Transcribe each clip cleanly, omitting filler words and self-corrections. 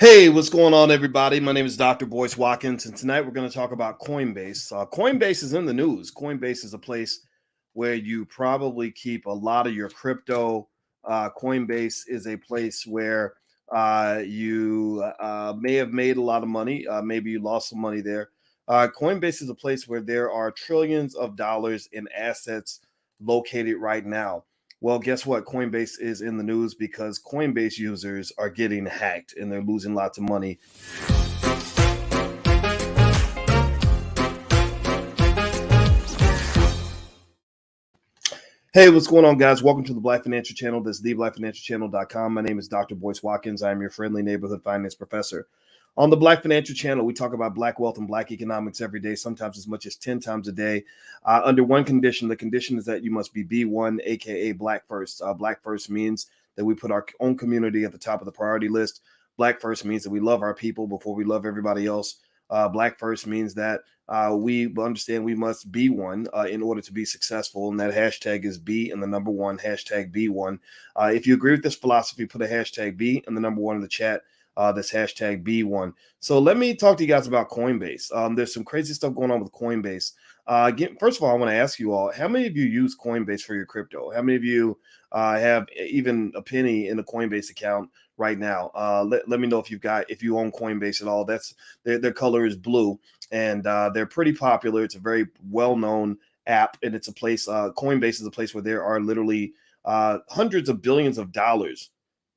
Hey, what's going on, everybody? My name is Dr. Boyce Watkins, and tonight we're going to talk about Coinbase. Coinbase is in the news. Coinbase is a place where you probably keep a lot of your crypto. Coinbase is a place where you may have made a lot of money. Maybe you lost some money there. Coinbase is a place where there are trillions of dollars in assets located right now. Well, guess what? Coinbase is in the news because Coinbase users are getting hacked and they're losing lots of money. Hey, what's going on, guys? Welcome to the Black Financial Channel. This is theblackfinancialchannel.com. My name is Dr. Boyce Watkins. I'm your friendly neighborhood finance professor. On the Black Financial Channel, we talk about Black wealth and Black economics every day, sometimes as much as 10 times a day. Under one condition, the condition is that you must be B1, aka Black First. Black First means that we put our own community at the top of the priority list. Black First means that we love our people before we love everybody else. Black First means that we understand we must be one in order to be successful. And that hashtag is B and the number one, hashtag B1. If you agree with this philosophy, put a hashtag B and the number one in the chat. That's hashtag B1. So let me talk to you guys about Coinbase. There's some crazy stuff going on with Coinbase. First of all, I want to ask you all, how many of you use Coinbase for your crypto? How many of you have even a penny in a Coinbase account right now? Let me know if you own Coinbase at all. That's their color is blue, and they're pretty popular. It's a very well-known app, and it's a place. Coinbase is a place where there are literally hundreds of billions of dollars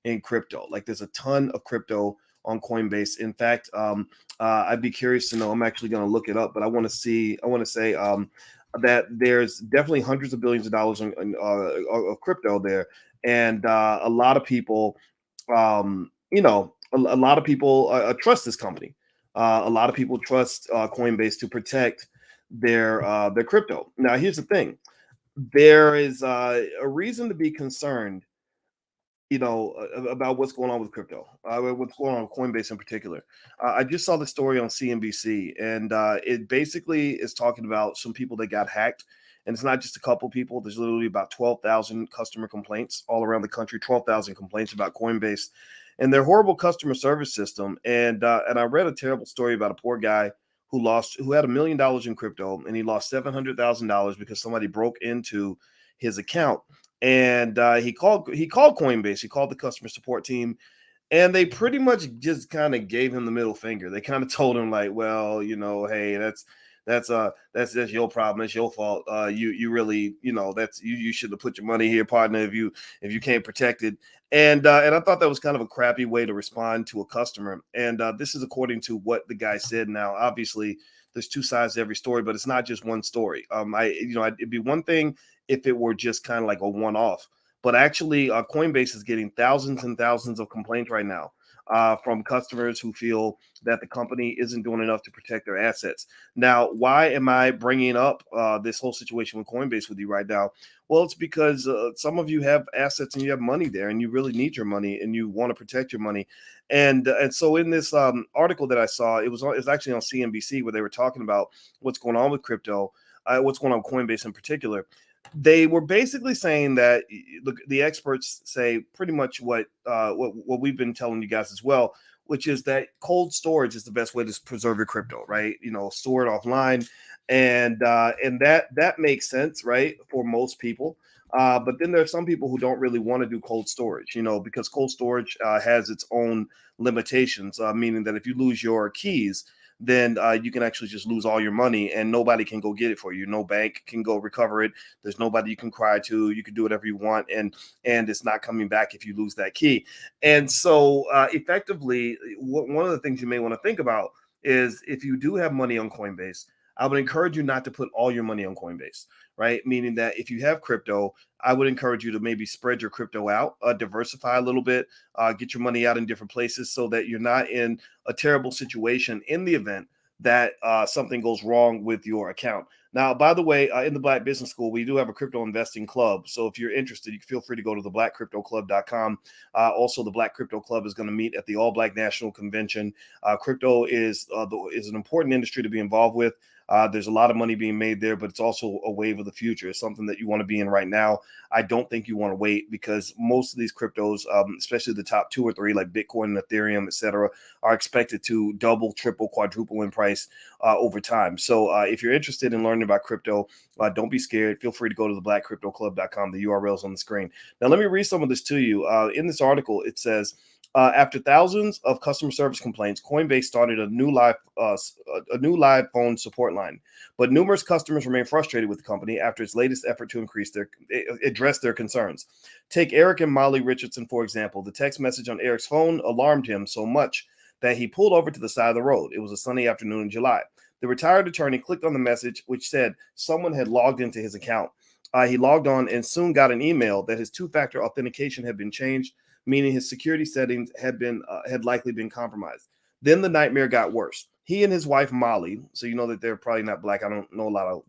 in crypto. Like there's a ton of crypto on Coinbase. In fact, I'd be curious to know. I'm actually going to look it up, but I want to say that there's definitely hundreds of billions of dollars of crypto there, and a lot of people, a lot of people trust this company. A lot of people trust Coinbase to protect their crypto. Now, here's the thing: there is a reason to be concerned about what's going on with crypto, what's going on with Coinbase in particular. I just saw the story on CNBC, and it basically is talking about some people that got hacked. And it's not just a couple people. There's literally about 12,000 customer complaints all around the country, 12,000 complaints about Coinbase and their horrible customer service system. And I read a terrible story about a poor guy who had $1 million in crypto, and he lost $700,000 because somebody broke into his account. And he called Coinbase. He called the customer support team, and they pretty much just kind of gave him the middle finger. They kind of told him like, well, hey, that's your problem. It's your fault. You really, that's you should have put your money here, partner, if you can't protect it. And I thought that was kind of a crappy way to respond to a customer. And this is according to what the guy said. Now, obviously, there's two sides to every story, but it's not just one story. It'd be one thing if it were just kind of like a one-off, but actually Coinbase is getting thousands and thousands of complaints right now from customers who feel that the company isn't doing enough to protect their assets. Now, why am I bringing up this whole situation with Coinbase with you right now? Well, it's because some of you have assets and you have money there, and you really need your money and you want to protect your money. And so in this article that I saw, it was actually on CNBC, where they were talking about what's going on with crypto, what's going on with Coinbase in particular. They were basically saying that the experts say pretty much what we've been telling you guys as well, which is that cold storage is the best way to preserve your crypto, right? Store it offline, and that makes sense, right, for most people. But then there are some people who don't really want to do cold storage, because cold storage has its own limitations, meaning that if you lose your keys, then you can actually just lose all your money and nobody can go get it for you. No bank can go recover it. There's nobody you can cry to. You can do whatever you want, and it's not coming back if you lose that key. And so effectively, one of the things you may want to think about is, if you do have money on Coinbase, I would encourage you not to put all your money on Coinbase, right? Meaning that if you have crypto, I would encourage you to maybe spread your crypto out, diversify a little bit, get your money out in different places so that you're not in a terrible situation in the event that something goes wrong with your account. Now, by the way, in the Black Business School, we do have a crypto investing club. So if you're interested, you can feel free to go to theblackcryptoclub.com. Also, the Black Crypto Club is going to meet at the All Black National Convention. Crypto is an important industry to be involved with. There's a lot of money being made there, but it's also a wave of the future. It's something that you want to be in right now. I don't think you want to wait, because most of these cryptos, especially the top 2 or 3, like Bitcoin and Ethereum, etc., are expected to double, triple, quadruple in price over time. So if you're interested in learning about crypto, don't be scared. Feel free to go to theblackcryptoclub.com. The URL is on the screen. Now, let me read some of this to you. In this article, it says, after thousands of customer service complaints, Coinbase started a new live phone support line. But numerous customers remain frustrated with the company after its latest effort to address their concerns. Take Eric and Molly Richardson, for example. The text message on Eric's phone alarmed him so much that he pulled over to the side of the road. It was a sunny afternoon in July. The retired attorney clicked on the message, which said someone had logged into his account. He logged on and soon got an email that his two-factor authentication had been changed, meaning his security settings had likely been compromised. Then the nightmare got worse. He and his wife Molly, so you know that they're probably not black. I don't know a lot of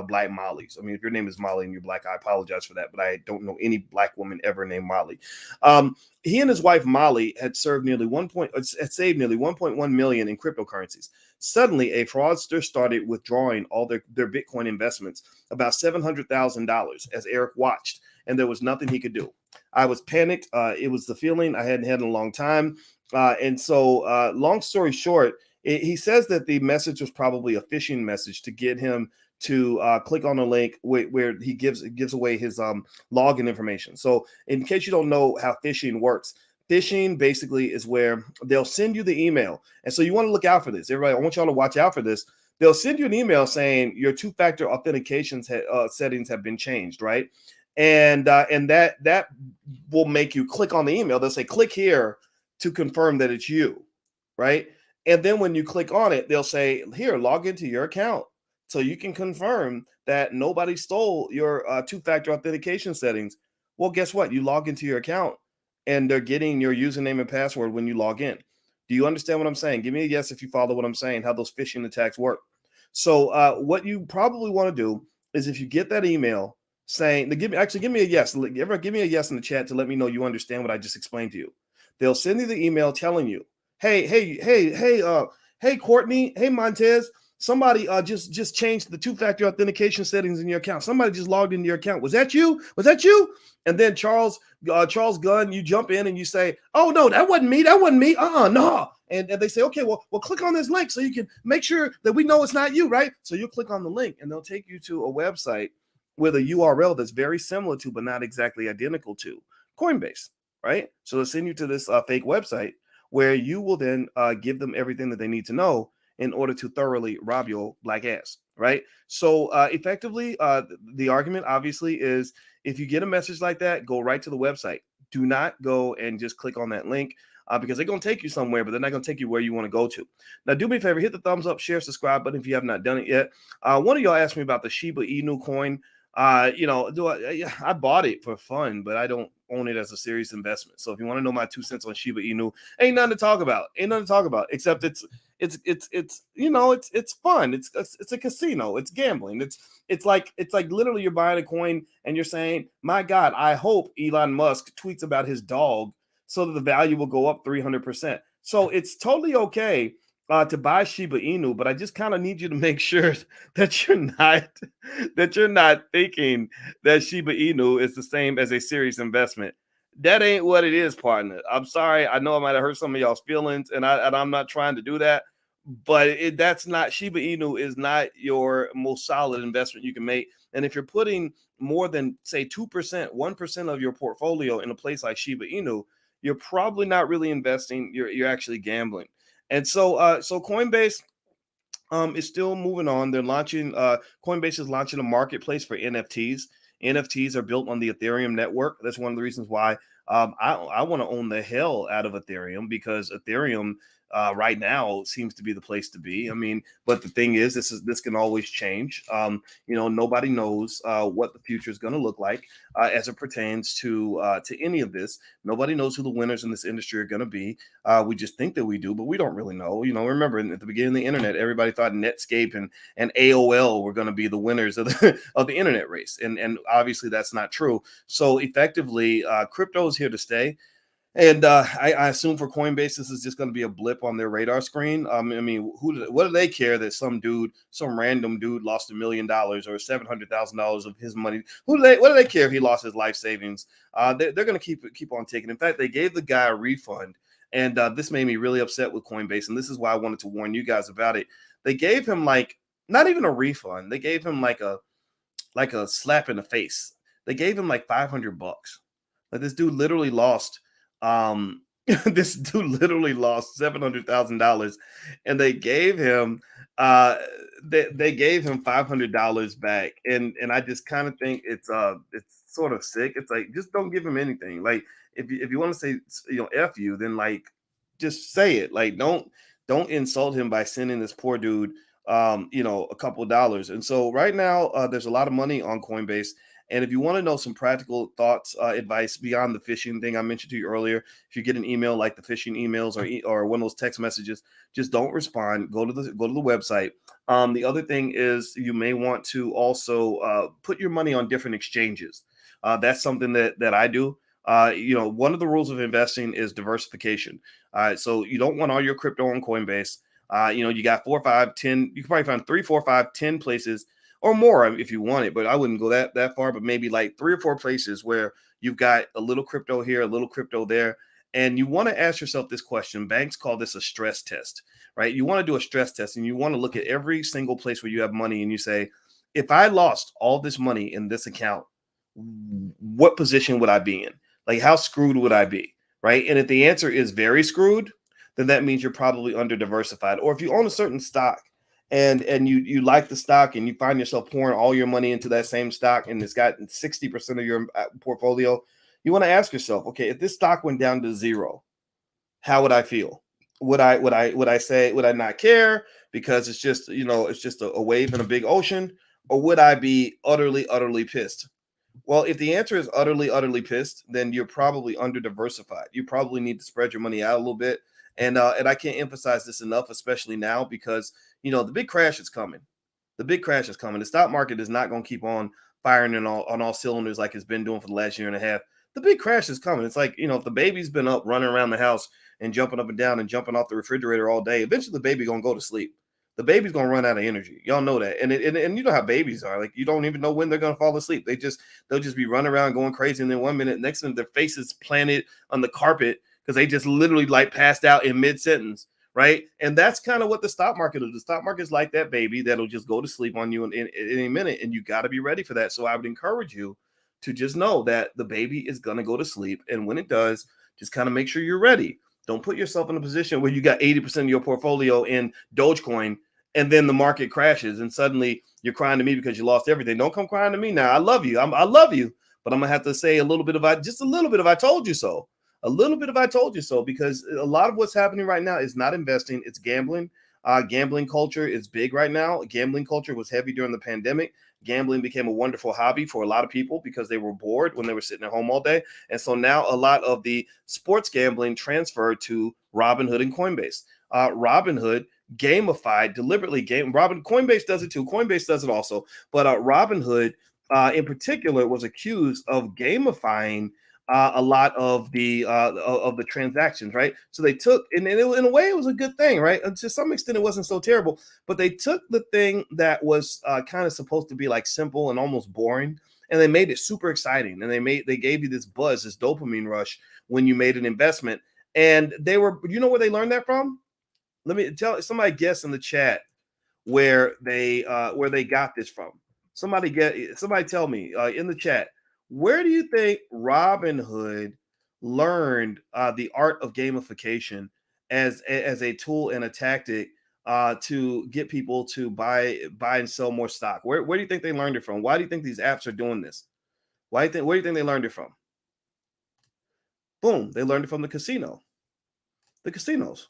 black Mollys. I mean, if your name is Molly and you're black, I apologize for that, but I don't know any black woman ever named Molly. He and his wife Molly had saved nearly 1.1 million in cryptocurrencies. Suddenly, a fraudster started withdrawing all their Bitcoin investments, about $700,000, as Eric watched, and there was nothing he could do. I was panicked. It was the feeling I hadn't had in a long time. And so, long story short, he says that the message was probably a phishing message to get him to click on a link where he gives away his login information. So, in case you don't know how phishing works, phishing basically is where they'll send you the email. And so you want to look out for this. Everybody, I want y'all to watch out for this. They'll send you an email saying your two-factor authentication settings have been changed, right? And that will make you click on the email. They'll say, click here to confirm that it's you, right? And then when you click on it, they'll say, here, log into your account so you can confirm that nobody stole your two-factor authentication settings. Well, guess what? You log into your account and they're getting your username and password when you log in. Do you understand what I'm saying? Give me a yes if you follow what I'm saying, how those phishing attacks work. So what you probably want to do is, if you get that email saying, give me a yes. Give me a yes in the chat to let me know you understand what I just explained to you. They'll send you the email telling you, hey, Courtney, hey, Montez, somebody just changed the two-factor authentication settings in your account. Somebody just logged into your account. Was that you? And then Charles Gunn, you jump in and you say, oh, no, that wasn't me. No. And they say, okay, well, click on this link so you can make sure that we know it's not you, right? So you'll click on the link and they'll take you to a website with a URL that's very similar to, but not exactly identical to, Coinbase, right? So they'll send you to this fake website where you will then give them everything that they need to know in order to thoroughly rob your black ass, right? So effectively, the argument obviously is, if you get a message like that, go right to the website. Do not go and just click on that link because they're going to take you somewhere, but they're not going to take you where you want to go to. Now, do me a favor, hit the thumbs up, share, subscribe button if you have not done it yet. One of y'all asked me about the Shiba Inu coin. I bought it for fun, but I don't own it as a serious investment. So if you want to know my 2 cents on Shiba Inu, ain't nothing to talk about. Except it's fun. It's a casino. It's gambling. It's like literally you're buying a coin and you're saying, my God, I hope Elon Musk tweets about his dog so that the value will go up 300%. So it's totally okay to buy Shiba Inu, but I just kind of need you to make sure that you're not thinking that Shiba Inu is the same as a serious investment. That ain't what it is, partner. I'm sorry. I know I might have hurt some of y'all's feelings, and I'm not trying to do that, but that's not, Shiba Inu is not your most solid investment you can make. And if you're putting more than, say, 2%, 1% of your portfolio in a place like Shiba Inu, you're probably not really investing. You're actually gambling. And so Coinbase is still moving on. They're launching, Coinbase is launching a marketplace for NFTs. NFTs are built on the Ethereum network. That's one of the reasons why I want to own the hell out of Ethereum, because Ethereum right now seems to be the place to be. I mean, but the thing is, this can always change. Nobody knows what the future is going to look like as it pertains to any of this. Nobody knows who the winners in this industry are going to be. We just think that we do, but we don't really know. Remember at the beginning of the internet, everybody thought Netscape and AOL were going to be the winners of the internet race, and obviously that's not true. So effectively, crypto is here to stay. And I assume for Coinbase, this is just going to be a blip on their radar screen. I mean, what do they care that some random dude, lost $1 million or $700,000 of his money? What do they care if he lost his life savings? They're going to keep on taking. In fact, they gave the guy a refund, and this made me really upset with Coinbase. And this is why I wanted to warn you guys about it. They gave him like not even a refund. They gave him like a slap in the face. They gave him like $500. Like this dude literally lost this dude literally lost $700,000, and they gave him uh they gave him $500 back. And I just kind of think it's sort of sick. It's like, just don't give him anything. Like if you want to say, F you, then like just say it. Like don't insult him by sending this poor dude a couple of dollars. And so right now, there's a lot of money on Coinbase. And if you want to know some practical thoughts, advice beyond the phishing thing I mentioned to you earlier, if you get an email like the phishing emails or one of those text messages, just don't respond. Go to the website. The other thing is you may want to also put your money on different exchanges. That's something that I do. One of the rules of investing is diversification. So you don't want all your crypto on Coinbase. You got 4, 5, 10. You can probably find 3, 4, 5, 10 places or more if you want it, but I wouldn't go that far. But maybe like 3 or 4 places where you've got a little crypto here, a little crypto there, and you want to ask yourself this question. Banks call this a stress test, right? You want to do a stress test, and you want to look at every single place where you have money, and you say, if I lost all this money in this account, what position would I be in? Like, how screwed would I be, right? And if the answer is very screwed, then that means you're probably under diversified. Or if you own a certain stock and you like the stock and you find yourself pouring all your money into that same stock and it's got 60% of your portfolio, you want to ask yourself, okay, if this stock went down to zero, how would I feel? Would I not care because it's just, it's just a wave in a big ocean? Or would I be utterly pissed? Well, if the answer is utterly pissed, then you're probably under diversified. You probably need to spread your money out a little bit. And I can't emphasize this enough, especially now, because the big crash is coming. The big crash is coming. The stock market is not going to keep on firing on all cylinders like it's been doing for the last year and a half. The big crash is coming. It's like, if the baby's been up running around the house and jumping up and down and jumping off the refrigerator all day, eventually the baby gonna go to sleep. The baby's gonna run out of energy. Y'all know that. And you know how babies are. Like, you don't even know when they're gonna fall asleep. They'll just be running around going crazy, and then one minute, next minute, their face is planted on the carpet because they just literally like passed out in mid-sentence, right? And that's kind of what the stock market is. The stock market is like that baby that'll just go to sleep on you in any minute, and you got to be ready for that. So I would encourage you to just know that the baby is going to go to sleep, and when it does, just kind of make sure you're ready. Don't put yourself in a position where you got 80% of your portfolio in Dogecoin, and then the market crashes, and suddenly you're crying to me because you lost everything. Don't come crying to me now. I love you. I love you, but I'm gonna have to say a little bit of I told you so. A little bit of I told you so, because a lot of what's happening right now is not investing, it's gambling. Gambling culture is big right now. Gambling culture was heavy during the pandemic. Gambling became a wonderful hobby for a lot of people because they were bored when they were sitting at home all day. And so now a lot of the sports gambling transferred to Robinhood and Coinbase. Robinhood gamified, deliberately Coinbase does it too. Coinbase does it also. But Robinhood in particular was accused of gamifying a lot of the transactions, right? So they took, in a way, it was a good thing, right? And to some extent, it wasn't so terrible, but they took the thing that was kind of supposed to be like simple and almost boring, and they made it super exciting. And they gave you this buzz, this dopamine rush when you made an investment. And you know where they learned that from? Let me tell somebody, guess in the chat where they got this from. Somebody tell me in the chat, where do you think Robinhood learned the art of gamification as a tool and a tactic to get people to buy and sell more stock? Where do you think they learned it from? Why do you think these apps are doing this? Where do you think they learned it from? Boom, they learned it from the casinos. The casinos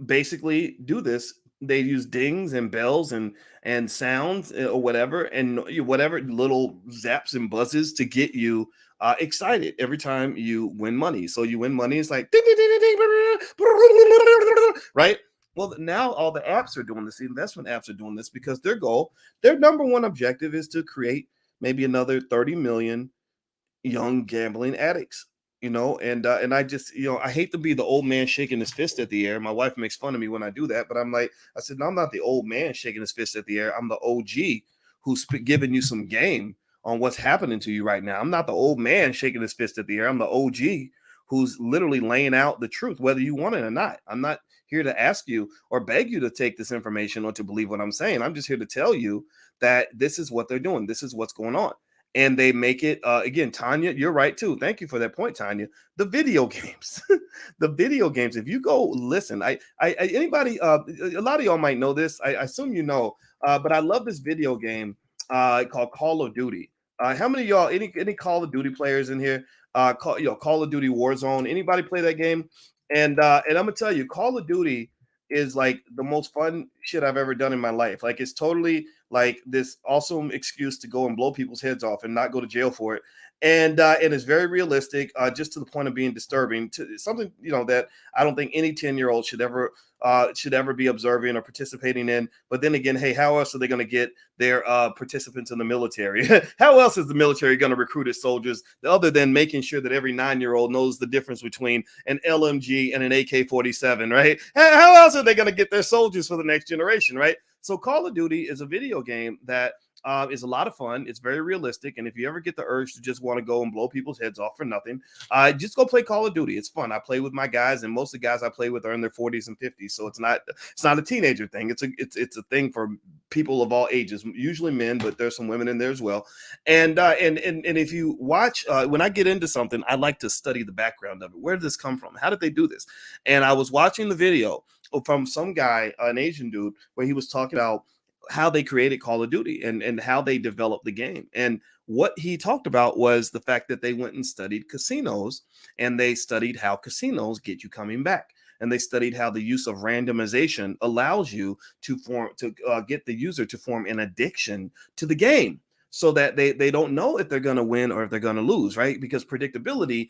basically do this. They use dings and bells and sounds or whatever, and whatever little zaps and buzzes to get you excited every time you win money. So you win money, it's like ding, ding, ding, ding, ding, right? Well, now all the apps are doing this. The investment apps are doing this because their number one objective is to create maybe another 30 million young gambling addicts, and I just, I hate to be the old man shaking his fist at the air. My wife makes fun of me when I do that, but I'm like, I said, no, I'm not the old man shaking his fist at the air. I'm the OG who's giving you some game on what's happening to you right now. I'm not the old man shaking his fist at the air. I'm the OG who's literally laying out the truth, whether you want it or not. I'm not here to ask you or beg you to take this information or to believe what I'm saying. I'm just here to tell you that this is what they're doing. This is what's going on, and they make it again. Tanya, you're right too. Thank you for that point, Tanya. The video games, the video games. If you go listen, anybody, a lot of y'all might know this. I assume you know, but I love this video game called Call of Duty. How many of y'all, any Call of Duty players in here? Call of Duty Warzone. Anybody play that game? And I'm gonna tell you, Call of Duty is like the most fun shit I've ever done in my life. Like, it's totally like this awesome excuse to go and blow people's heads off and not go to jail for it. And it's very realistic, just to the point of being disturbing. To something that I don't think any 10-year-old should ever be observing or participating in. But then again, hey, how else are they going to get their participants in the military? How else is the military going to recruit its soldiers other than making sure that every 9-year-old knows the difference between an LMG and an AK-47, right? How else are they going to get their soldiers for the next generation, right? So Call of Duty is a video game that is a lot of fun. It's very realistic. And if you ever get the urge to just want to go and blow people's heads off for nothing, just go play Call of Duty. It's fun. I play with my guys, and most of the guys I play with are in their 40s and 50s. So it's not a teenager thing. It's a thing for people of all ages, usually men, but there's some women in there as well. And if you watch, when I get into something, I like to study the background of it. Where did this come from? How did they do this? And I was watching the video from some guy, an Asian dude, where he was talking about how they created Call of Duty and how they developed the game. And what he talked about was the fact that they went and studied casinos, and they studied how casinos get you coming back. And they studied how the use of randomization allows you to get the user to form an addiction to the game, so that they don't know if they're going to win or if they're going to lose, right? Because predictability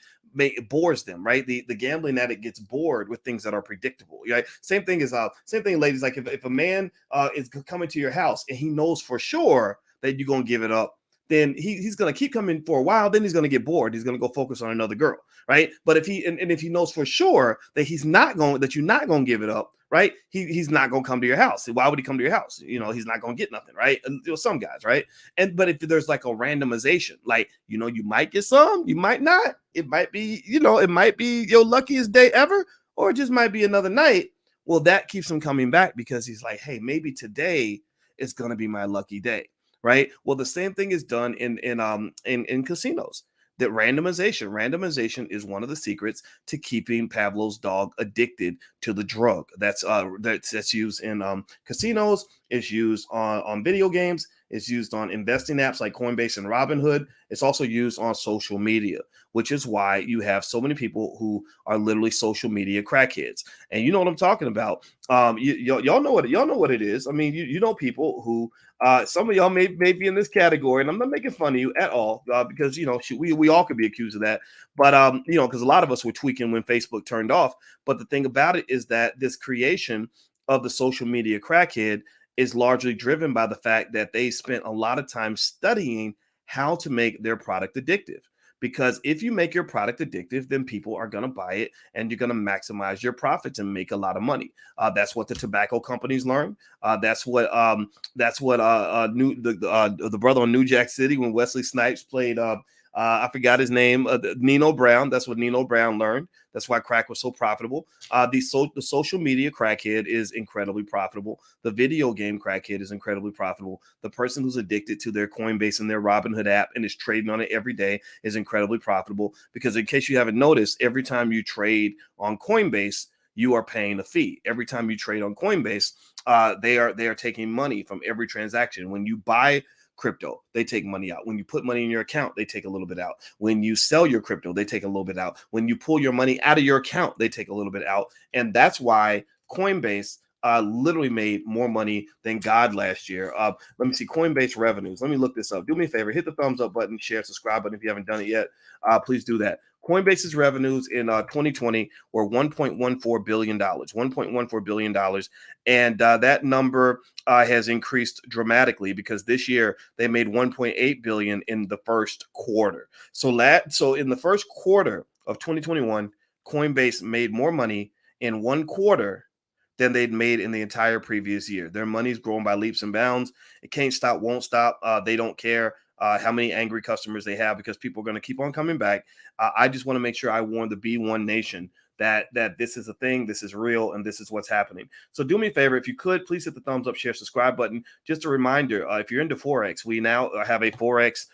bores them, right? The gambling addict gets bored with things that are predictable, right? Same thing, ladies. Like, if a man is coming to your house and he knows for sure that you're going to give it up, then he's going to keep coming for a while. Then he's going to get bored. He's going to go focus on another girl, right? But if if he knows for sure that you're not going to give it up, right? He's not going to come to your house. Why would he come to your house? He's not going to get nothing, right? And some guys, right? But if there's like a randomization, like, you might get some, you might not. It might be, it might be your luckiest day ever, or it just might be another night. Well, that keeps him coming back, because he's like, hey, maybe today is going to be my lucky day, right? Well, the same thing is done in casinos. That randomization is one of the secrets to keeping Pavlov's dog addicted to the drug. That's used in casinos. It's used on video games. It's used on investing apps like Coinbase and Robinhood. It's also used on social media, which is why you have so many people who are literally social media crackheads. And you know what I'm talking about. Y'all know what it is. I mean, you know people who, some of y'all may be in this category, and I'm not making fun of you at all, because we all could be accused of that. But because a lot of us were tweaking when Facebook turned off. But the thing about it is that this creation of the social media crackhead is largely driven by the fact that they spent a lot of time studying how to make their product addictive. Because if you make your product addictive, then people are going to buy it, and you're going to maximize your profits and make a lot of money. That's what the tobacco companies learned. That's what the brother on New Jack City, when Wesley Snipes played. I forgot his name. Nino Brown. That's what Nino Brown learned. That's why crack was so profitable. The social media crackhead is incredibly profitable. The video game crackhead is incredibly profitable. The person who's addicted to their Coinbase and their Robinhood app and is trading on it every day is incredibly profitable, because, in case you haven't noticed, every time you trade on Coinbase, you are paying a fee. Every time you trade on Coinbase, they are taking money from every transaction. When you buy crypto, they take money out. When you put money in your account, they take a little bit out. When you sell your crypto, they take a little bit out. When you pull your money out of your account, they take a little bit out. And that's why Coinbase literally made more money than God last year. Let me see Coinbase revenues. Let me look this up. Do me a favor, hit the thumbs up button, share, subscribe button if you haven't done it yet. Please do that. Coinbase's revenues in 2020 were $1.14 billion, $1.14 billion. And that number has increased dramatically because this year they made 1.8 billion in the first quarter. So in the first quarter of 2021, Coinbase made more money in one quarter than they'd made in the entire previous year. Their money's growing by leaps and bounds. It can't stop, won't stop. They don't care how many angry customers they have because people are going to keep on coming back. I just want to make sure I warn the B1 Nation that this is a thing, this is real, and this is what's happening. So do me a favor, if you could, please hit the thumbs up, share, subscribe button. Just a reminder, if you're into Forex, we now have a Forex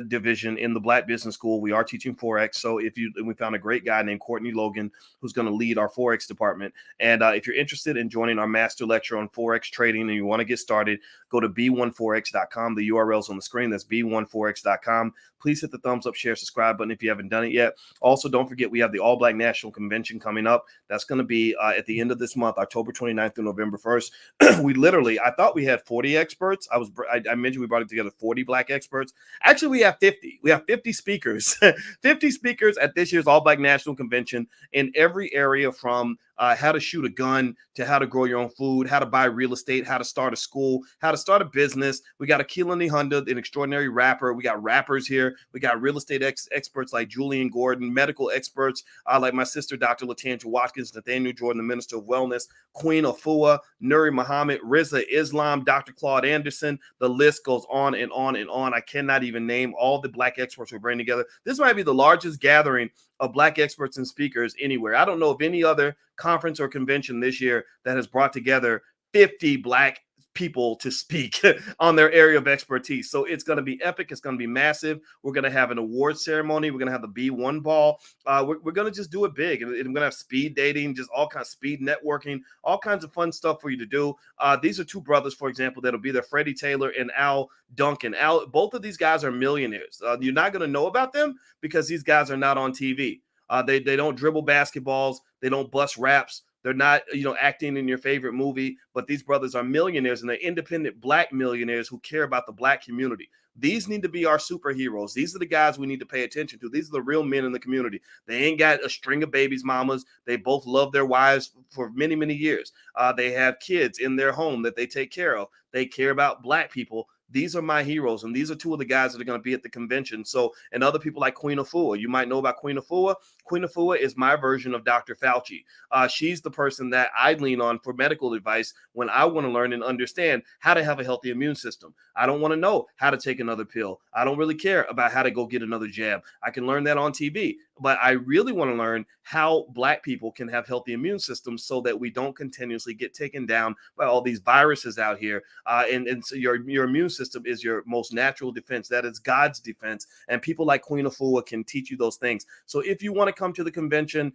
division in the Black Business School. We are teaching Forex. So we found a great guy named Courtney Logan who's going to lead our Forex department. And if you're interested in joining our master lecture on Forex trading and you want to get started, go to b1forex.com. The URL's on the screen. That's b1forex.com. Please hit the thumbs up, share, subscribe button if you haven't done it yet. Also, don't forget, we have the All Black National Convention coming up. That's going to be at the end of this month, October 29th through November 1st. I thought we had 40 experts. I mentioned we brought it together 40 Black experts. Actually, we have 50. We have 50 speakers, 50 speakers at this year's All Black National Convention in every area from how to shoot a gun to how to grow your own food, how to buy real estate, how to start a school, how to start a business. We got Akilani Honda, an extraordinary rapper. We got rappers here. We got real estate experts like Julian Gordon, medical experts like my sister, Dr. Latanja Watkins, Nathaniel Jordan, the Minister of Wellness, Queen Afua, Nuri Muhammad, Riza Islam, Dr. Claude Anderson. The list goes on and on and on. I cannot even name all the Black experts we bring together. This might be the largest gathering of Black experts and speakers anywhere. I don't know of any other conference or convention this year that has brought together 50 Black people to speak on their area of expertise. So it's going to be epic. It's going to be massive. We're going to have an award ceremony. We're going to have the B1 ball. We're going to just do it big. And we're going to have speed dating, just all kinds of speed networking, all kinds of fun stuff for you to do. These are two brothers, for example, that'll be there, Freddie Taylor and Al Duncan. Both of these guys are millionaires. You're not going to know about them because these guys are not on TV. They don't dribble basketballs. They don't bust raps. They're not, acting in your favorite movie, but these brothers are millionaires and they're independent Black millionaires who care about the Black community. These need to be our superheroes. These are the guys we need to pay attention to. These are the real men in the community. They ain't got a string of babies, mamas. They both love their wives for many, many years. They have kids in their home that they take care of. They care about Black people. These are my heroes, and these are two of the guys that are going to be at the convention. So, and other people like Queen Afua. You might know about Queen Afua. Queen Afua is my version of Dr. Fauci. She's the person that I lean on for medical advice when I want to learn and understand how to have a healthy immune system. I don't want to know how to take another pill. I don't really care about how to go get another jab. I can learn that on TV. But I really want to learn how Black people can have healthy immune systems so that we don't continuously get taken down by all these viruses out here. And so your immune system is your most natural defense. That is God's defense. And people like Queen Afua can teach you those things. So if you want to come to the convention,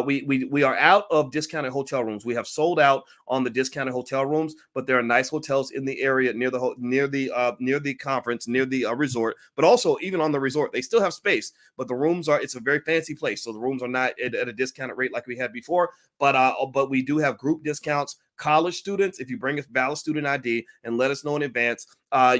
we are out of discounted hotel rooms. We have sold out on the discounted hotel rooms, but there are nice hotels in the area near the conference, near the resort, but also even on the resort, they still have space, but the rooms it's a very fancy place. So the rooms are not at a discounted rate like we had before, but we do have group discounts. College students, if you bring a valid student ID and let us know in advance,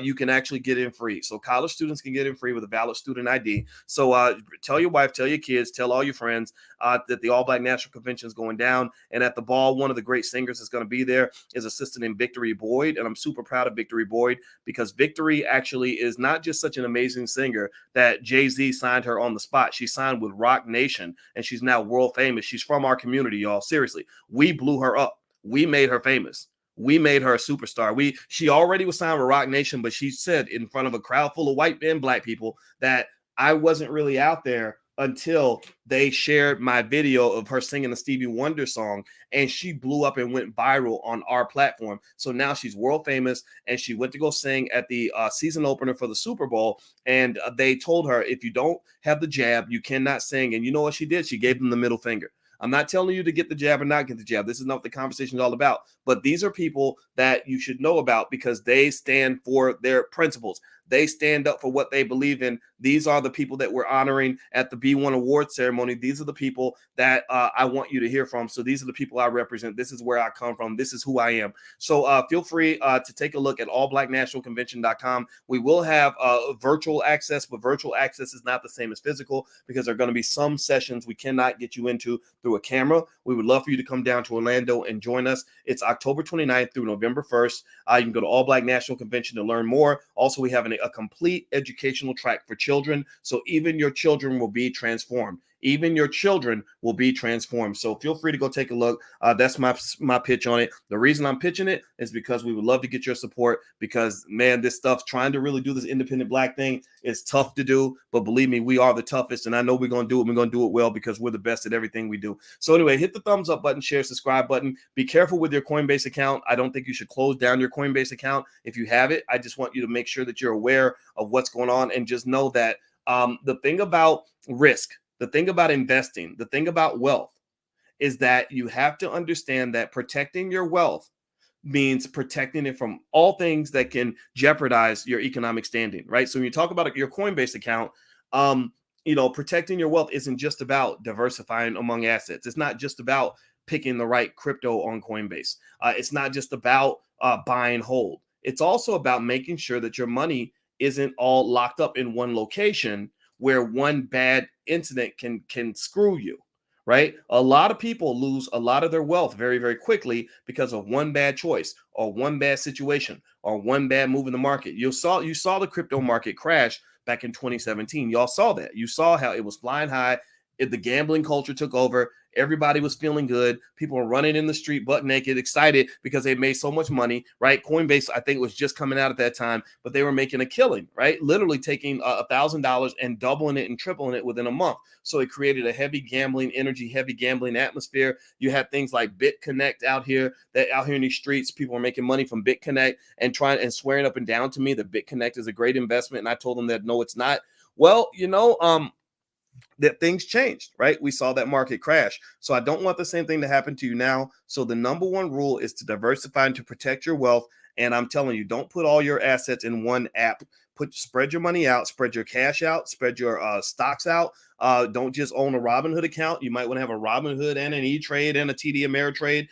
you can actually get in free. So college students can get in free with a valid student ID. So tell your wife, tell your kids, tell all your friends that the All Black National Convention is going down. And at the ball, one of the great singers that's going to be there is a sister named Victory Boyd. And I'm super proud of Victory Boyd because Victory actually is not just such an amazing singer that Jay-Z signed her on the spot. She signed with Rock Nation and she's now world famous. She's from our community, y'all. Seriously, we blew her up. We made her famous. We made her a superstar. She already was signed with Rock Nation, but she said in front of a crowd full of white and Black people that I wasn't really out there until they shared my video of her singing a Stevie Wonder song, and she blew up and went viral on our platform. So now she's world famous, and she went to go sing at the season opener for the Super Bowl, and they told her, if you don't have the jab, you cannot sing. And you know what she did? She gave them the middle finger. I'm not telling you to get the jab or not get the jab. This is not what the conversation is all about. But these are people that you should know about because they stand for their principles. They stand up for what they believe in. These are the people that we're honoring at the B1 award ceremony. These are the people that I want you to hear from. So these are the people I represent. This is where I come from. This is who I am. So feel free to take a look at allblacknationalconvention.com. We will have virtual access, but virtual access is not the same as physical because there are going to be some sessions we cannot get you into through a camera. We would love for you to come down to Orlando and join us. It's October 29th through November 1st. You can go to All Black National Convention to learn more. Also, we have a complete educational track for children. So even your children will be transformed. Even your children will be transformed. So feel free to go take a look. That's my pitch on it. The reason I'm pitching it is because we would love to get your support because, man, this stuff, trying to really do this independent Black thing is tough to do. But believe me, we are the toughest. And I know we're going to do it. We're going to do it well because we're the best at everything we do. So anyway, hit the thumbs up button, share, subscribe button. Be careful with your Coinbase account. I don't think you should close down your Coinbase account if you have it. I just want you to make sure that you're aware of what's going on and just know that the thing about risk, the thing about investing, the thing about wealth is that you have to understand that protecting your wealth means protecting it from all things that can jeopardize your economic standing, right? So when you talk about your Coinbase account, protecting your wealth isn't just about diversifying among assets. It's not just about picking the right crypto on Coinbase. It's not just about buy and hold. It's also about making sure that your money isn't all locked up in one location where one bad incident can screw you, right? A lot of people lose a lot of their wealth very, very quickly because of one bad choice or one bad situation or one bad move in the market. You saw the crypto market crash back in 2017. Y'all saw that. You saw how it was flying high. The gambling culture took over. Everybody was feeling good. People were running in the street butt naked, excited because they made so much money, right? Coinbase, I think, was just coming out at that time, but they were making a killing, right? Literally taking $1,000 and doubling it and tripling it within a month. So it created a heavy gambling energy, heavy gambling atmosphere. You had things like BitConnect out here in these streets. People were making money from BitConnect and trying and swearing up and down to me that BitConnect is a great investment. And I told them that no, it's not. Well, that things changed, right? We saw that market crash. So I don't want the same thing to happen to you now. So the number one rule is to diversify and to protect your wealth. And I'm telling you, don't put all your assets in one app. Spread your money out, spread your cash out, spread your stocks out. Don't just own a Robinhood account. You might want to have a Robinhood and an E-Trade and a TD Ameritrade.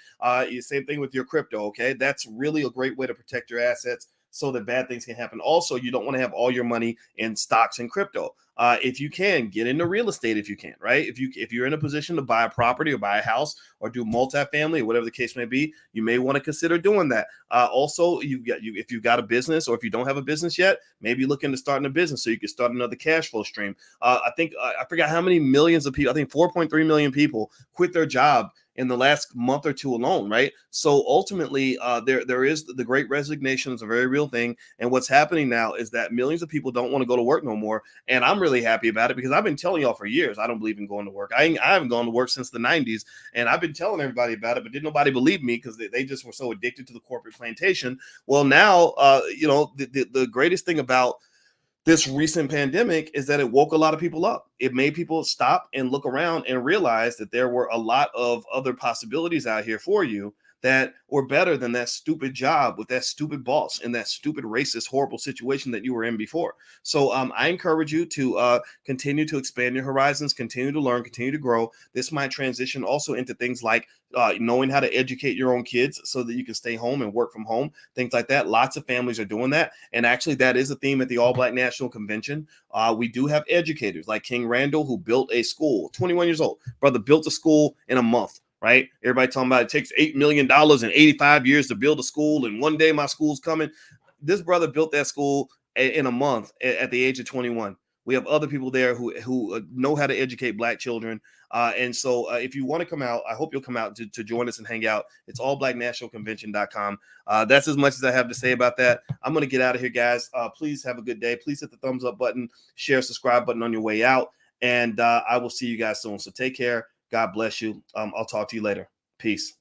Same thing with your crypto, okay? That's really a great way to protect your assets so that bad things can happen. Also, you don't want to have all your money in stocks and crypto. If you can, get into real estate if you can, right? If you're in a position to buy a property or buy a house or do multifamily or whatever the case may be, you may want to consider doing that. Also, if you've got a business or if you don't have a business yet, maybe look into starting a business so you can start another cash flow stream. I think I forgot how many millions of people, I think 4.3 million people quit their job in the last month or two alone, right? So ultimately, there is the great resignation is a very real thing. And what's happening now is that millions of people don't want to go to work no more. And I'm really happy about it because I've been telling y'all for years, I don't believe in going to work. I haven't gone to work since the 90s. And I've been telling everybody about it, but didn't nobody believe me because they just were so addicted to the corporate plantation. Well, now, the greatest thing about this recent pandemic is that it woke a lot of people up. It made people stop and look around and realize that there were a lot of other possibilities out here for you that were better than that stupid job with that stupid boss and that stupid racist, horrible situation that you were in before. So I encourage you to continue to expand your horizons, continue to learn, continue to grow. This might transition also into things like knowing how to educate your own kids so that you can stay home and work from home, things like that. Lots of families are doing that. And actually, that is a theme at the All Black National Convention. We do have educators like King Randall, who built a school, 21 years old. Brother built a school in a month. Right? Everybody talking about it takes $8 million and 85 years to build a school. And one day my school's coming. This brother built that school in a month at the age of 21. We have other people there who know how to educate Black children. And so if you want to come out, I hope you'll come out to join us and hang out. It's allblacknationalconvention.com. That's as much as I have to say about that. I'm going to get out of here, guys. Please have a good day. Please hit the thumbs up button, share, subscribe button on your way out. And I will see you guys soon. So take care. God bless you. I'll talk to you later. Peace.